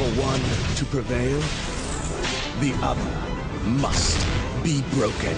For one to prevail, the other must be broken.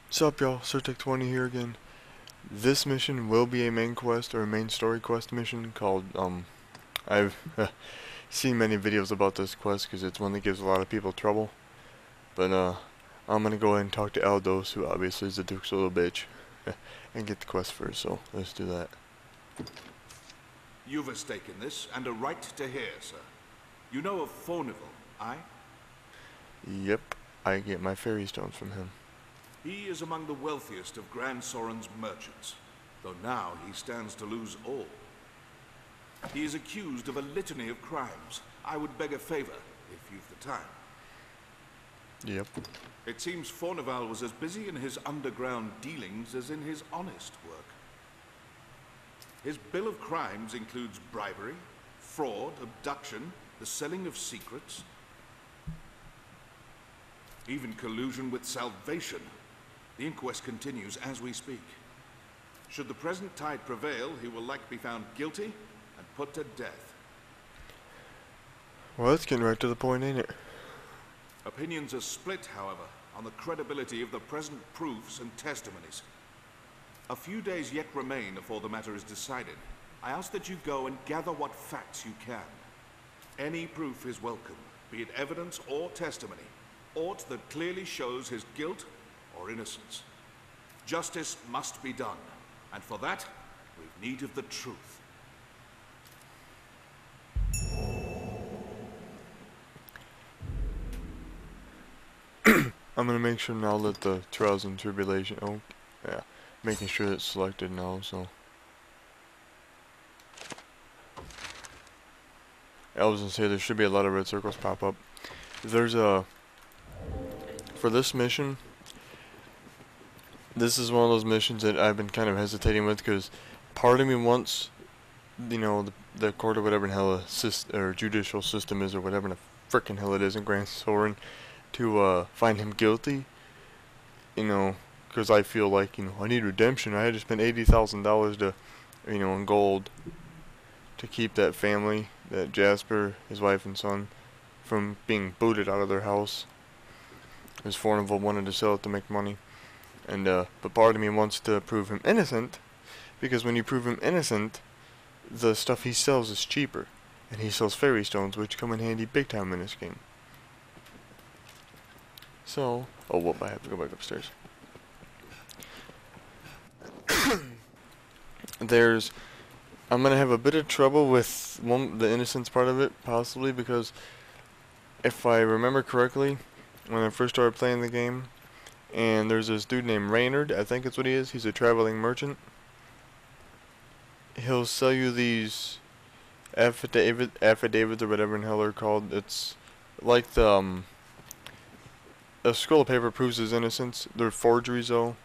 What's up, y'all? Surtech20 here again. This mission will be a main quest or a main story quest mission called, I've seen many videos about this quest because it's one that gives a lot of people trouble. But, I'm gonna go ahead and talk to Aldos, who obviously is the Duke's little bitch, and get the quest first, so let's do that. You've a stake in this, and a right to hear, sir. You know of Fornival, aye? Yep, I get my fairy stones from him. He is among the wealthiest of Grand Soren's merchants, though now he stands to lose all. He is accused of a litany of crimes. I would beg a favor, if you've the time. Yep. It seems Fornival was as busy in his underground dealings as in his honest work. His bill of crimes includes bribery, fraud, abduction, the selling of secrets, even collusion with Salvation. The inquest continues as we speak. Should the present tide prevail, he will likely be found guilty and put to death. Well, that's getting right to the point, ain't it? Opinions are split, however, on the credibility of the present proofs and testimonies. A few days yet remain before the matter is decided. I ask that you go and gather what facts you can. Any proof is welcome, be it evidence or testimony, aught that clearly shows his guilt or innocence. Justice must be done, and for that, we've need of the truth. I'm gonna make sure now that the Trials and Tribulations, oh, yeah, making sure it's selected now, so. I was gonna say there should be a lot of red circles pop up. There's a, for this mission, this is one of those missions that I've been kind of hesitating with because part of me wants, you know, the court or whatever in hell or judicial system is or whatever in the frickin' hell it is in Grand Soren to find him guilty, you know, because I feel like, you know, I need redemption. I had to spend $80,000 to, you know, in gold to keep that family, that Jasper, his wife and son, from being booted out of their house. Because Fornival wanted to sell it to make money. And, but part of me wants to prove him innocent, because when you prove him innocent, the stuff he sells is cheaper. And he sells fairy stones, which come in handy big time in this game. So, oh whoop, I have to go back upstairs. I'm gonna have a bit of trouble with the innocence part of it, possibly, because if I remember correctly, when I first started playing the game, and there's this dude named Reynard, I think that's what he is, he's a traveling merchant. He'll sell you these affidavits or whatever in hell they're called. It's like the, a scroll of paper proves his innocence. They're forgeries though,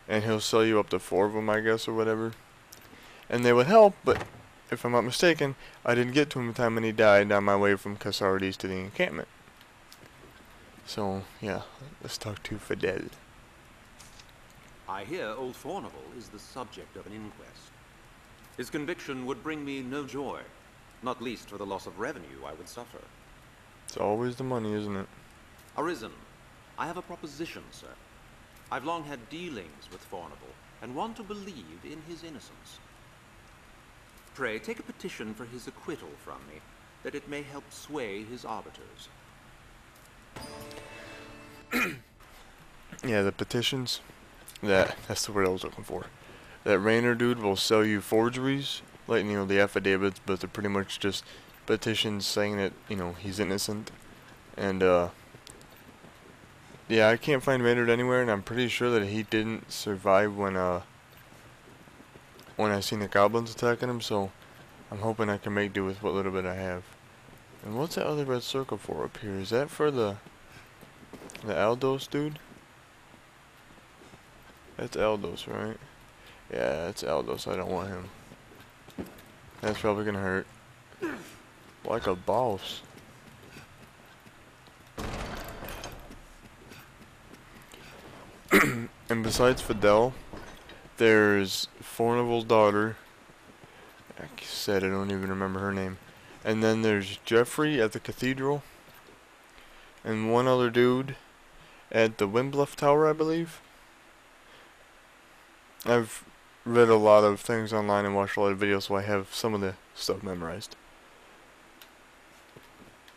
and he'll sell you up to 4 of them, I guess, or whatever. And they would help, but if I'm not mistaken, I didn't get to him in time and he died on my way from Cassardis to the encampment. So, yeah, let's talk to Fidel. I hear old Fornival is the subject of an inquest. His conviction would bring me no joy, not least for the loss of revenue I would suffer. It's always the money, isn't it? Arisen, I have a proposition, sir. I've long had dealings with Fornival, and want to believe in his innocence. Pray, take a petition for his acquittal from me, that it may help sway his arbiters. Yeah, the petitions, that's the word I was looking for. That Rainer dude will sell you forgeries, like, you know, the affidavits, but they're pretty much just petitions saying that, you know, he's innocent. And, yeah, I can't find Raynard anywhere, and I'm pretty sure that he didn't survive when I seen the goblins attacking him, so I'm hoping I can make do with what little bit I have. And what's that other red circle for up here? Is that for the Aldos dude? That's Aldos, right? Yeah, that's Aldos. I don't want him. That's probably gonna hurt. Like a boss. And besides Fidel, There's Fornival's daughter. Like I said, I don't even remember her name. And then there's Jeffrey at the cathedral. And one other dude at the Windbluff Tower, I believe. I've read a lot of things online and watched a lot of videos, so I have some of the stuff memorized.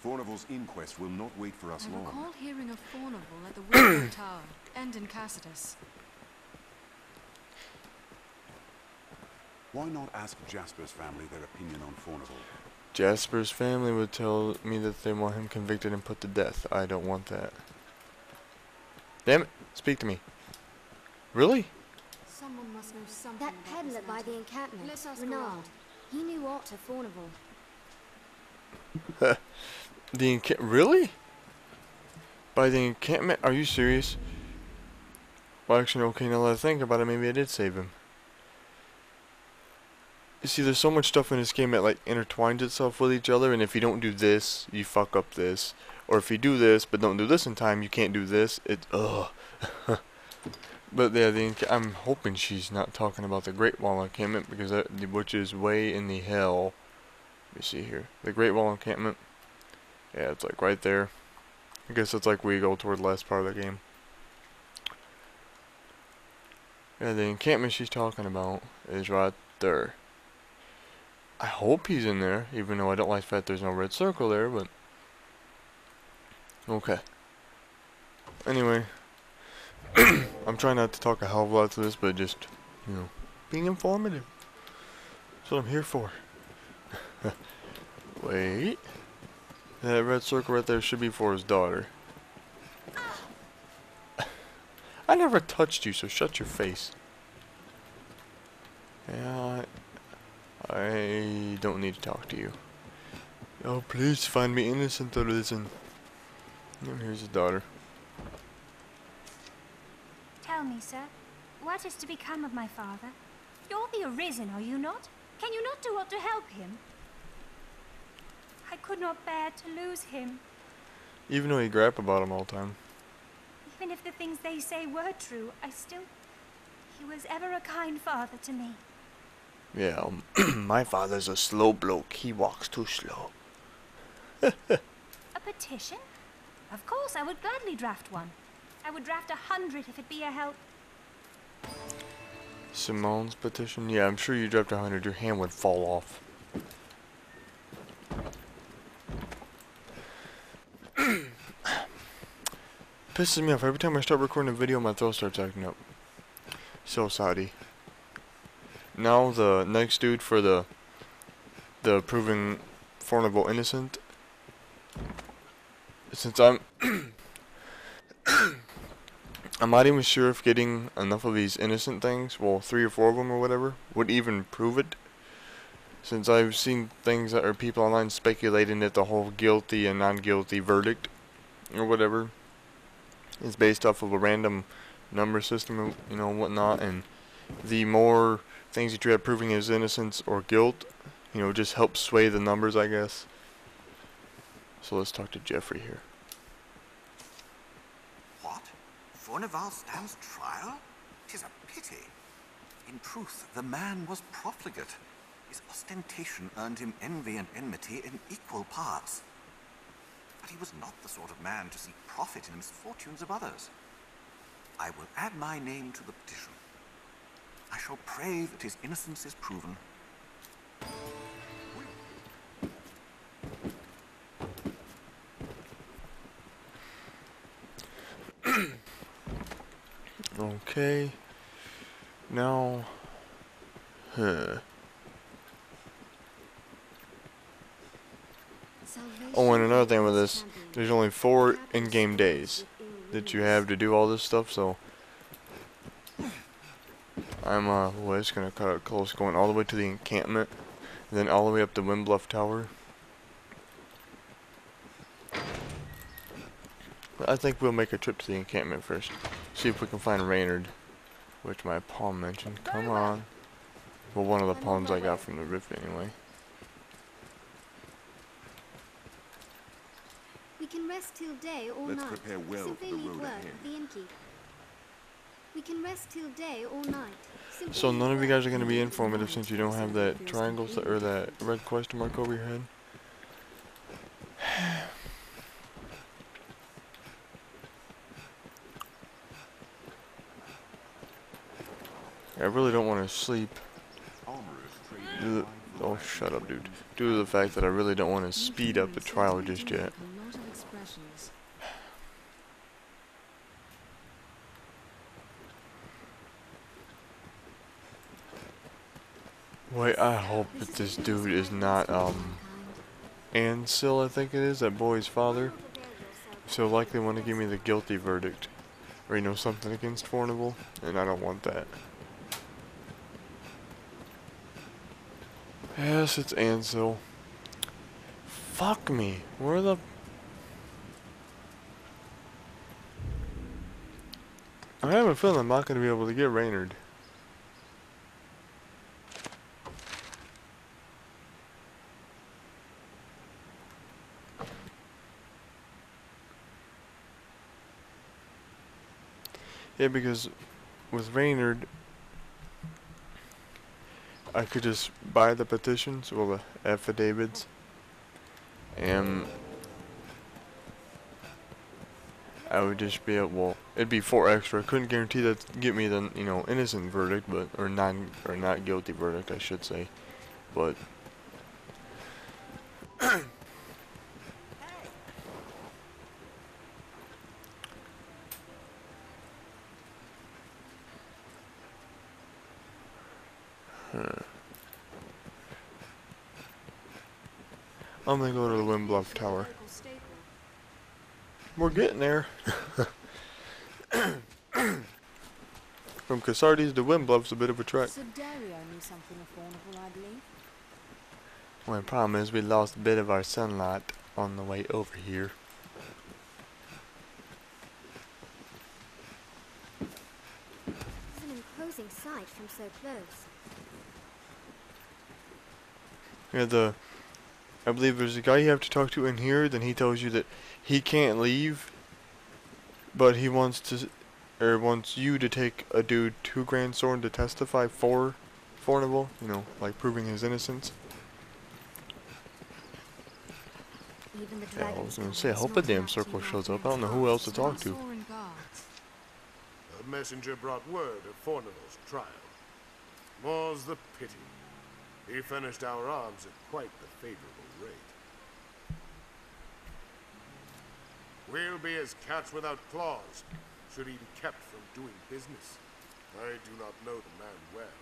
Fornival's inquest will not wait for us I long. recall hearing of Fornival at the Windbluff Tower and in Cassardis. Why not ask Jasper's family their opinion on Fornival? Jasper's family would tell me that they want him convicted and put to death. I don't want that. Damn it! Speak to me. Really? Someone must know something. That peddler by the encampment, Let's ask Renard. around. He knew aught of Fornival. Really? By the encampment? Are you serious? Well, actually, okay, now that I think about it, maybe I did save him. You see, there's so much stuff in this game that, like, intertwines itself with each other, and if you don't do this, you fuck up this. Or if you do this, but don't do this in time, you can't do this. Ugh. But yeah, I'm hoping she's not talking about the Great Wall encampment, because which is way in the hell. Let me see here. The Great Wall encampment. Yeah, it's like right there. I guess it's like we go toward the last part of the game. Yeah, the encampment she's talking about is right there. I hope he's in there, even though I don't like the fact there's no red circle there, but... Okay. Anyway. I'm trying not to talk a hell of a lot to this, but just, you know, being informative. That's what I'm here for. Wait. That red circle right there should be for his daughter. I never touched you, so shut your face. Yeah, I don't need to talk to you. Oh, please find me innocent or listen. Oh, here's his daughter. Tell me, sir, what is to become of my father? You're the Arisen, are you not? Can you not do aught to help him? I could not bear to lose him. Even though you grab about him all the time. Even if the things they say were true, he was ever a kind father to me. Yeah, my father's a slow bloke. He walks too slow. A petition? Of course, I would gladly draft one. I would draft 100 if it be a help. Simone's petition? Yeah, I'm sure you dropped 100. Your hand would fall off. Pisses me off. Every time I start recording a video, my throat starts acting up. So Saudi. Now the next dude for the proving Fornival innocent. Since I'm not even sure if getting enough of these innocent things, well, 3 or 4 of them or whatever, would even prove it. Since I've seen things that are people online speculating that the whole guilty and non-guilty verdict or whatever is based off of a random number system, you know, whatnot, and the more things that you have proving his innocence or guilt, you know, just helps sway the numbers, I guess. So let's talk to Jeffrey here. What? Fornival stands trial? 'Tis a pity. In truth, the man was profligate. His ostentation earned him envy and enmity in equal parts. But he was not the sort of man to seek profit in the misfortunes of others. I will add my name to the petition. I shall pray that his innocence is proven. Okay. Now, Oh, and another thing with this, there's only 4 in-game days that you have to do all this stuff, so I'm well, it's gonna cut it close, going all the way to the encampment, and then all the way up to Windbluff Tower. I think we'll make a trip to the encampment first. See if we can find Reynard, which my pawn mentioned. Come on. Well, one of the pawns I got from the rift anyway. We can rest till day or Let's night. prepare well Simply for the leave road word ahead. at the innkeep. We can rest till day or night. So none of you guys are going to be informative since you don't have that triangle or that red question mark over your head. I really don't want to sleep. Oh, shut up, dude. Due to the fact that I really don't want to speed up the trial just yet. Wait, I hope that this dude is not, Ansel, I think it is, that boy's father. So likely want to give me the guilty verdict. Or, you know, something against Fornival, and I don't want that. Yes, it's Ansel. Fuck me. Where the... I have a feeling I'm not going to be able to get Reynard. Yeah, because with Reynard, I could just buy the petitions, well, the affidavits, and I would just be able, well, it'd be 4 extra. I couldn't guarantee that get me the, you know, innocent verdict, but, or not guilty verdict, I should say, but. I'm gonna go to the Windbluff Tower. We're getting there. From Cassardis to Windbluff's a bit of a trek. So Dario knew something of Fornival, I believe. Well, the problem is we lost a bit of our sunlight on the way over here. It's an imposing sight from so close. Yeah, I believe there's a guy you have to talk to in here, then he tells you that he can't leave, but he wants to, or wants you to take a dude to Gransys to testify for Fornival, you know, like proving his innocence. Even the Yeah, I was gonna say, I hope a damn circle shows up. I don't know who else to talk to. A messenger brought word of Fornival's trial. More's the pity. He furnished our arms at quite the favorable rate. We'll be as cats without claws, should he be kept from doing business. I do not know the man well,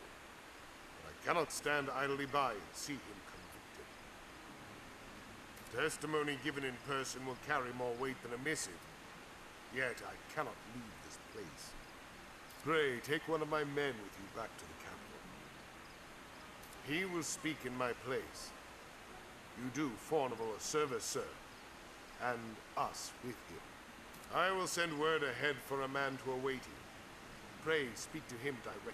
but I cannot stand idly by and see him convicted. Testimony given in person will carry more weight than a missive, yet I cannot leave this place. Pray, take one of my men with you back to the capital. He will speak in my place. You do Fornival a service, sir, and us with him. I will send word ahead for a man to await him. Pray, speak to him directly.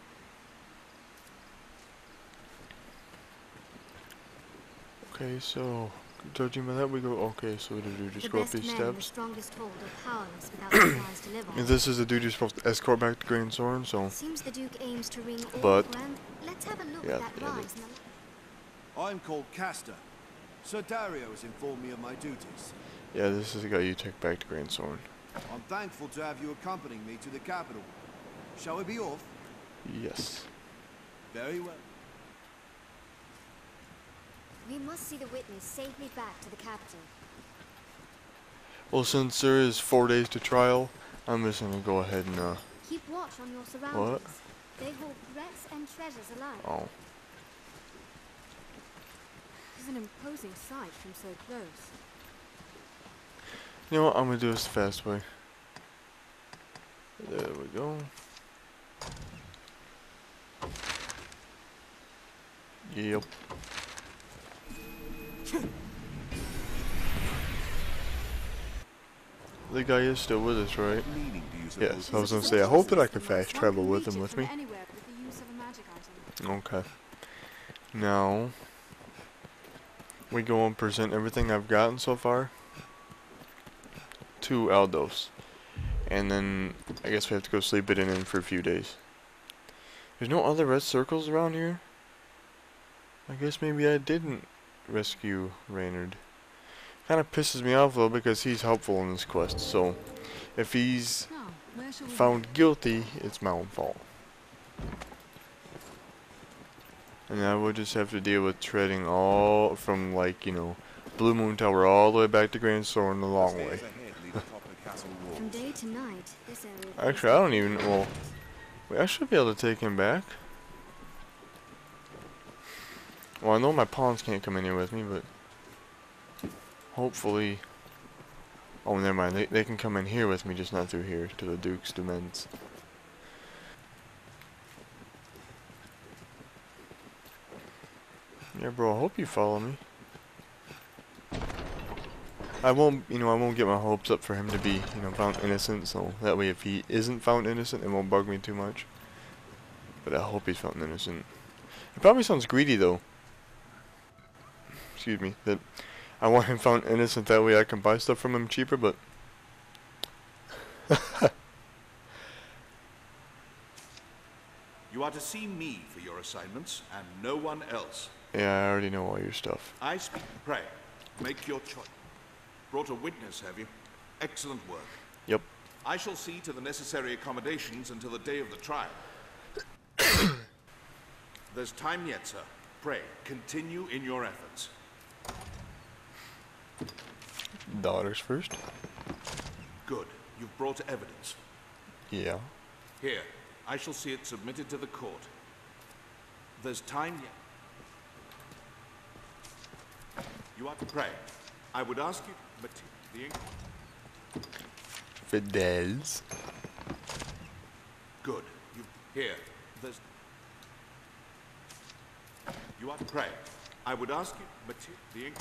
Okay, so judging by that, we go. Okay, so what do we do? Just go up these steps. And this is the dude you're supposed to escort back to Gransys, so. Seems the Duke aims to ring all But grand. Let's have a look yeah, at that rise. I'm called Castor. Sir Dario has informed me of my duties. Yeah, this is the guy you take back to Gransys. I'm thankful to have you accompanying me to the capital. Shall we be off? Yes. Very well. We must see the witness safely back to the capital. Well, since there is 4 days to trial, I'm just gonna go ahead and Keep watch on your surroundings. What? They hold threats and treasures alike. Oh. It's an imposing sight from so close. You know what? I'm gonna do this the fast way. There we go. Yep. The guy is still with us, right? Yes, I was gonna say, I hope that I can fast travel with him with me. Okay. Now, we go and present everything I've gotten so far to Aldos. And then, I guess we have to go sleep it in for a few days. There's no other red circles around here? I guess maybe I didn't rescue Reynard. Kind of pisses me off though because he's helpful in this quest, so if he's found guilty, it's my own fault. And I would just have to deal with treading all from, like, you know, Blue Moon Tower all the way back to Gransys the long way. From day to night, this area. Actually, I don't even, well, wait, I should be able to take him back. Well, I know my pawns can't come in here with me, but hopefully, oh, never mind, they can come in here with me, just not through here, to the Duke's Demesnes. Yeah, bro, I hope you follow me. I won't get my hopes up for him to be, found innocent, so that way if he isn't found innocent, it won't bug me too much. But I hope he's found innocent. He probably sounds greedy, though. Excuse me, that I want him found innocent, that way I can buy stuff from him cheaper, but... You are to see me for your assignments, and no one else. Yeah, I already know all your stuff. I speak. Pray, make your choice. Brought a witness, have you? Excellent work. Yep. I shall see to the necessary accommodations until the day of the trial. There's time yet, sir. Pray, continue in your efforts. Daughters first. Good. You've brought evidence. Yeah. Here, I shall see it submitted to the court. There's time yet. You are to pray. I would ask you, but the Fidels. Good. Here. There's. You are to pray. I would ask you, but the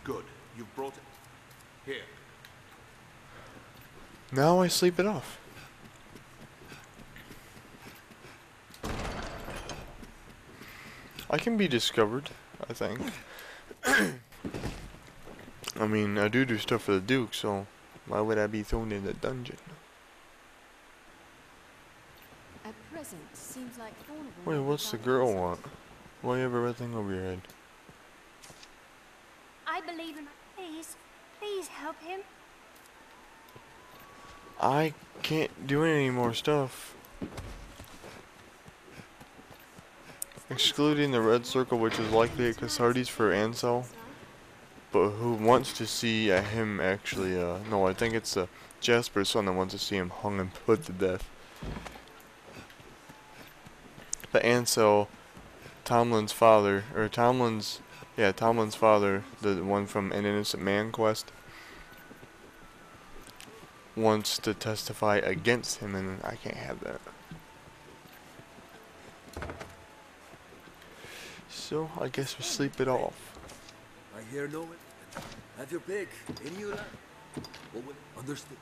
Good. You've brought it. Here. Now I sleep it off. I can be discovered, I think. I mean, I do stuff for the Duke, so why would I be thrown in the dungeon? At present, seems like Wait, what's the girl want? Why you have a red thing over your head? I believe in. Please help him. I can't do any more stuff. Excluding the red circle, which is likely a Cassardis for Ansel. But who wants to see him actually, no, I think it's Jasper's son that wants to see him hung and put to death. But Ansel, Tomlin's father, Tomlin's father, the one from An Innocent Man quest, wants to testify against him, and I can't have that. So, I guess we sleep it off. I hear no one. Have your pick. Any you like. What would understood?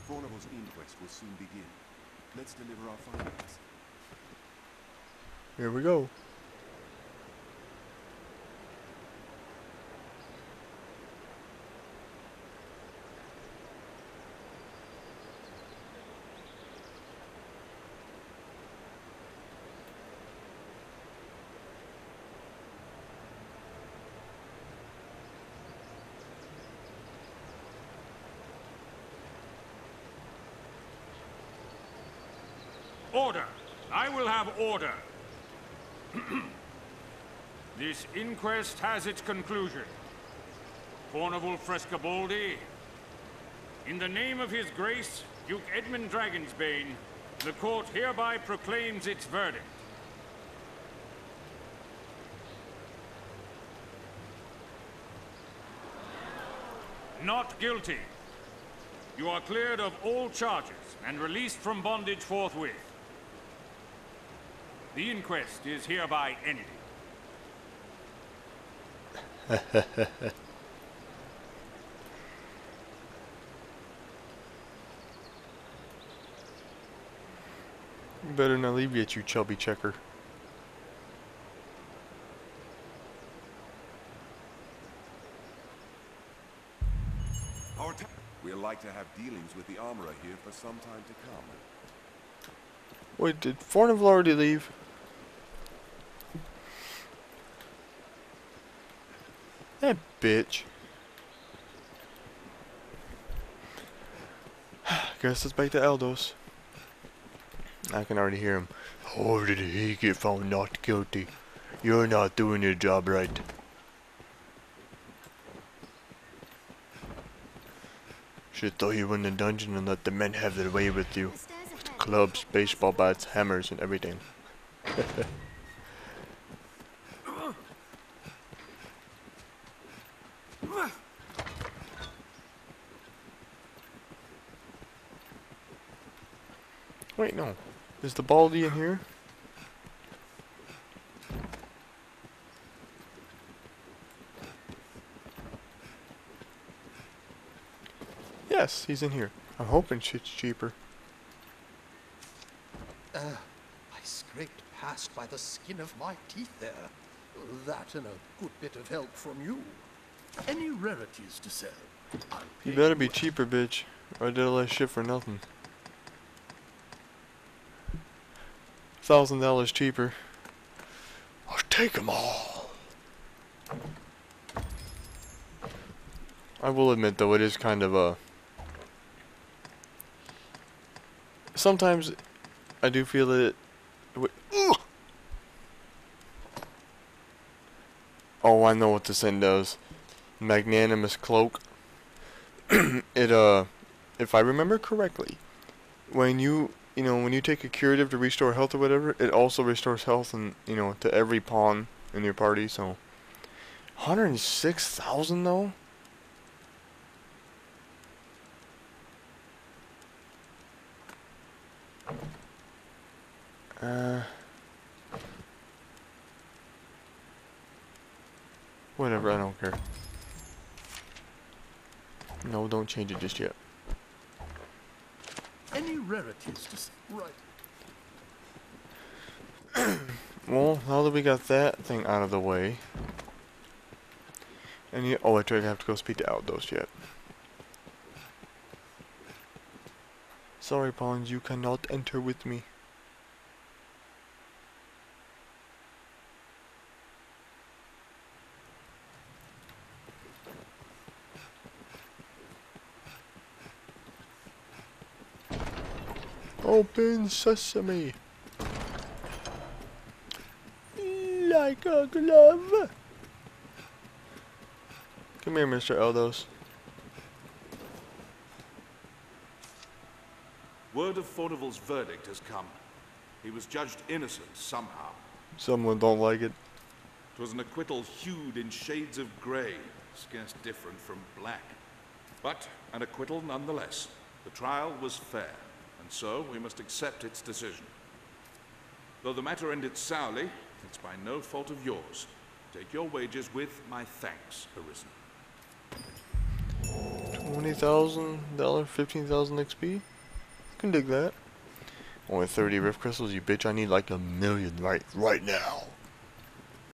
Fornival's inquest will soon begin. Let's deliver our findings. Here we go. Order! I will have order! This inquest has its conclusion. Fornival Frescobaldi, in the name of His Grace, Duke Edmund Dragonsbane, the court hereby proclaims its verdict. Not guilty. You are cleared of all charges and released from bondage forthwith. The inquest is hereby ended. You better not leave yet, you chubby checker. We'll like to have dealings with the armorer here for some time to come. Wait, did Fornival already leave? That bitch. Guess it's back to Aldos. I can already hear him. How did he get found not guilty? You're not doing your job right. Should throw you in the dungeon and let the men have their way with you. With clubs, baseball bats, hammers, and everything. Wait, no. Is the baldy in here? Yes, he's in here. I'm hoping shit's cheaper. I scraped past by the skin of my teeth there. That and a good bit of help from you. Any rarities to sell? You better be cheaper, bitch. Or I did all that shit for nothing. $1,000 cheaper. I'll take them all. I will admit, though, it is kind of a... Sometimes I do feel that it... Oh, I know what this thing does. Magnanimous Cloak. It, if I remember correctly, when you take a curative to restore health or whatever, it also restores health and, to every pawn in your party, so... 106,000 though? Whatever, I don't care. No, don't change it just yet. Any rarities to sell? Right. Well, now that we got that thing out of the way, and oh, I have to go speak to Aldos yet. Sorry, pawns, you cannot enter with me. Open sesame. Like a glove. Come here, Mr. Aldos. Word of Fornival's verdict has come. He was judged innocent somehow. Someone don't like it. It was an acquittal hued in shades of grey, scarce different from black. But an acquittal nonetheless. The trial was fair, and so we must accept its decision. Though the matter ended sourly, it's by no fault of yours. Take your wages with my thanks, Arisen. $20,000, 15,000 XP? Can dig that. Only 30 rift crystals, you bitch. I need like 1 million right now.